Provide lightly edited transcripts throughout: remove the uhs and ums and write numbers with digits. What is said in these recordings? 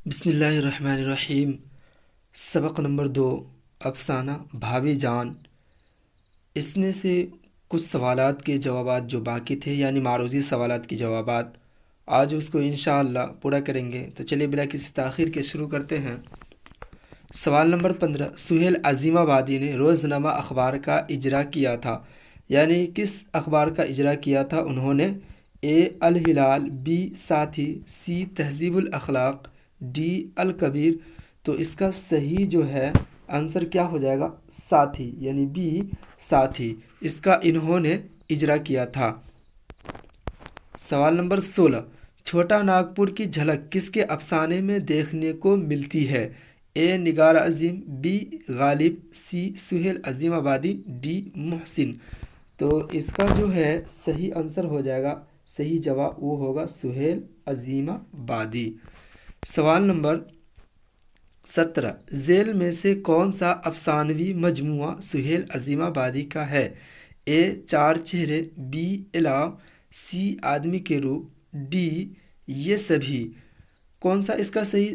بسم اللہ الرحمن الرحیم۔ سبق نمبر 2، افسانہ بھابھی جان۔ اس میں سے کچھ سوالات کے جوابات جو باقی تھے، یعنی معروضی سوالات کے جوابات، آج اس کو انشاءاللہ پورا کریں گے۔ تو چلیے بلا کسی تاخیر کے شروع کرتے ہیں۔ سوال نمبر 15، سہیل عظیم آبادی نے روزنامہ اخبار کا اجرا کیا تھا، یعنی کس اخبار کا اجرا کیا تھا انہوں نے؟ اے الہلال، بی ساتھی، سی تہذیب الاخلاق، ڈی الکبیر۔ تو اس کا صحیح جو ہے آنسر کیا ہو جائے گا؟ ساتھی، یعنی بی ساتھی، اس کا انہوں نے اجرا کیا تھا۔ سوال نمبر 16، چھوٹا ناگپور کی جھلک کس کے افسانے میں دیکھنے کو ملتی ہے؟ اے نگار عظیم، بی غالب، سی سہیل عظیم آبادی، ڈی محسن۔ تو اس کا جو ہے صحیح آنسر ہو جائے گا، صحیح جواب وہ ہوگا سہیل عظیم آبادی۔ سوال نمبر 17، ذیل میں سے کون سا افسانوی مجموعہ سہیل عظیم آبادی کا ہے؟ اے چار چہرے، بی الو، سی آدمی کے روپ، ڈی یہ سبھی۔ کون سا اس کا صحیح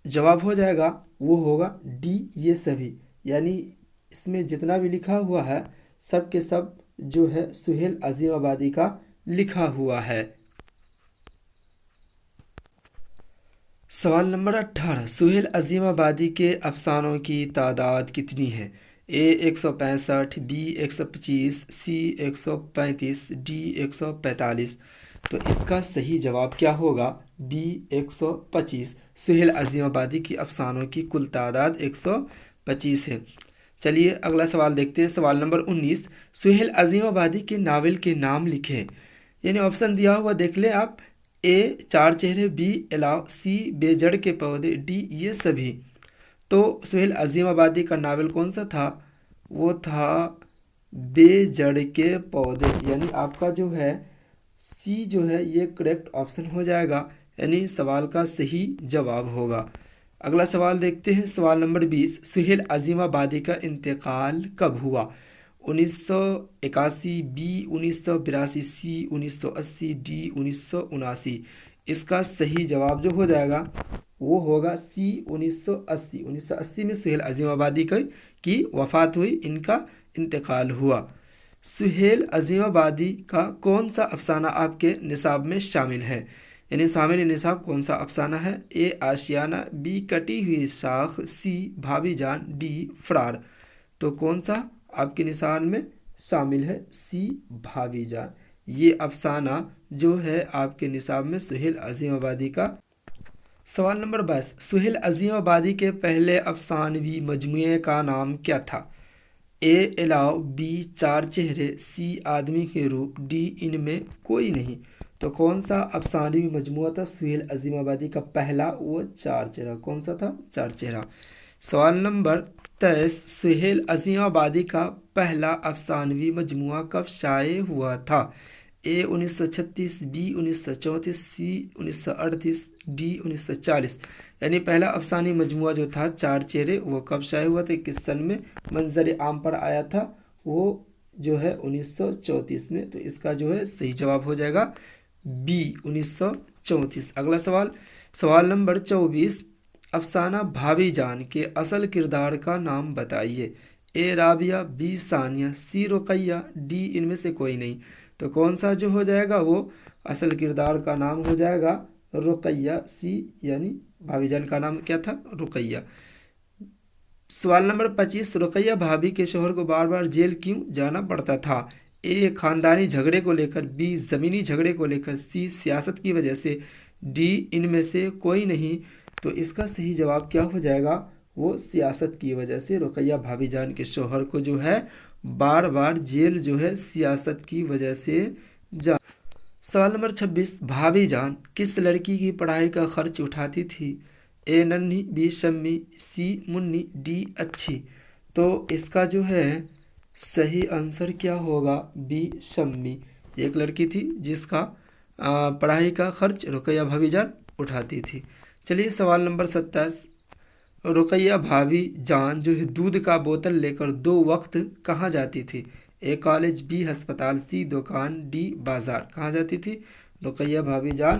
جواب ہو جائے گا؟ وہ ہوگا ڈی یہ سبھی، یعنی اس میں جتنا بھی لکھا ہوا ہے سب کے سب جو ہے سہیل عظیم آبادی کا لکھا ہوا ہے۔ سوال نمبر 18، سہیل عظیم آبادی کے افسانوں کی تعداد کتنی ہے؟ اے 165، بی 125، سی 135، ڈی 145۔ تو اس کا صحیح جواب کیا ہوگا؟ بی 125۔ سہیل عظیم آبادی کی افسانوں کی کل تعداد 125 ہے۔ چلیے اگلا سوال دیکھتے ہیں۔ سوال نمبر 19، سہیل عظیم آبادی کے ناول کے نام لکھیں۔ یعنی آپشن دیا ہوا دیکھ لیں آپ، اے چار چہرے، بی الو، سی بے جڑ کے پودے، ڈی یہ سبھی۔ تو سہیل عظیم آبادی کا ناول کون سا تھا؟ وہ تھا بے جڑ کے پودے، یعنی آپ کا جو ہے سی جو ہے یہ کریکٹ آپشن ہو جائے گا، یعنی سوال کا صحیح جواب ہوگا۔ اگلا سوال دیکھتے ہیں۔ سوال نمبر 20، سہیل عظیم آبادی کا انتقال کب ہوا؟ 1981، بی 1982، سی 1980، ڈی 1979۔ اس کا صحیح جواب جو ہو جائے گا وہ ہوگا سی 1980۔ 1980 میں سہیل عظیم آبادی کی وفات ہوئی، ان کا انتقال ہوا۔ سہیل عظیم آبادی کا کون سا افسانہ آپ کے نصاب میں شامل ہے؟ یعنی شامل نصاب کون سا افسانہ ہے؟ اے آشیانہ، بی کٹی ہوئی شاخ، سی بھابھی جان، ڈی فرار۔ تو کون سا آپ کے نصاب میں شامل ہے؟ سی بھابھی جان۔ یہ افسانہ جو ہے آپ کے نصاب میں سہیل عظیم آبادی کا۔ سوال نمبر 22، سہیل عظیم آبادی کے پہلے افسانوی مجموعے کا نام کیا تھا؟ اے الو، بی چار چہرے، سی آدمی کے روپ، ڈی ان میں کوئی نہیں۔ تو کون سا افسانوی مجموعہ تھا سہیل عظیم آبادی کا پہلا؟ وہ چار چہرہ۔ کون سا تھا؟ چار چہرہ۔ سوال نمبر 23، سہیل عظیم آبادی کا پہلا افسانوی مجموعہ کب شائع ہوا تھا؟ اے 1936، بی 1934، سی 1938، ڈی 1940۔ یعنی پہلا افسانوی مجموعہ جو تھا چار چہرے وہ کب شائع ہوا تھا، کس سن میں منظر عام پر آیا تھا؟ وہ جو ہے 1934 میں۔ تو اس کا جو ہے صحیح جواب ہو جائے گا بی 1934۔ اگلا سوال، سوال نمبر 24، افسانہ بھابھی جان کے اصل کردار کا نام بتائیے۔ A Rabia, B Sania, C Ruqaiya, D ان میں سے کوئی نہیں۔ تو کون سا جو ہو جائے گا وہ اصل کردار کا نام ہو جائے گا رقیہ، سی، یعنی بھابھی جان کا نام کیا تھا؟ رقیہ۔ سوال نمبر 25، رقیہ بھابھی کے شوہر کو بار بار جیل کیوں جانا پڑتا تھا؟ اے خاندانی جھگڑے کو لے کر، بی زمینی جھگڑے کو لے کر، سی سیاست کی وجہ سے، ڈی ان میں سے کوئی نہیں۔ تو اس کا صحیح جواب کیا ہو جائے گا؟ وہ سیاست کی وجہ سے رقیہ بھابھی جان کے شوہر کو جو ہے بار بار جیل جو ہے سیاست کی وجہ سے جا۔ سوال نمبر 26، بھابھی جان کس لڑکی کی پڑھائی کا خرچ اٹھاتی تھی؟ اے ننھی، بی شمی، سی منی، ڈی اچھی۔ تو اس کا جو ہے صحیح آنسر کیا ہوگا؟ بی شمی۔ ایک لڑکی تھی جس کا پڑھائی کا خرچ رقیہ بھابھی جان اٹھاتی تھی۔ چلیے سوال نمبر 27، رقیہ بھابھی جان جو ہے دودھ کا بوتل لے کر 2 وقت کہاں جاتی تھی؟ اے کالج، بی ہسپتال، سی دکان، ڈی بازار۔ کہاں جاتی تھی رقیہ بھابھی جان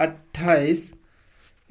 28,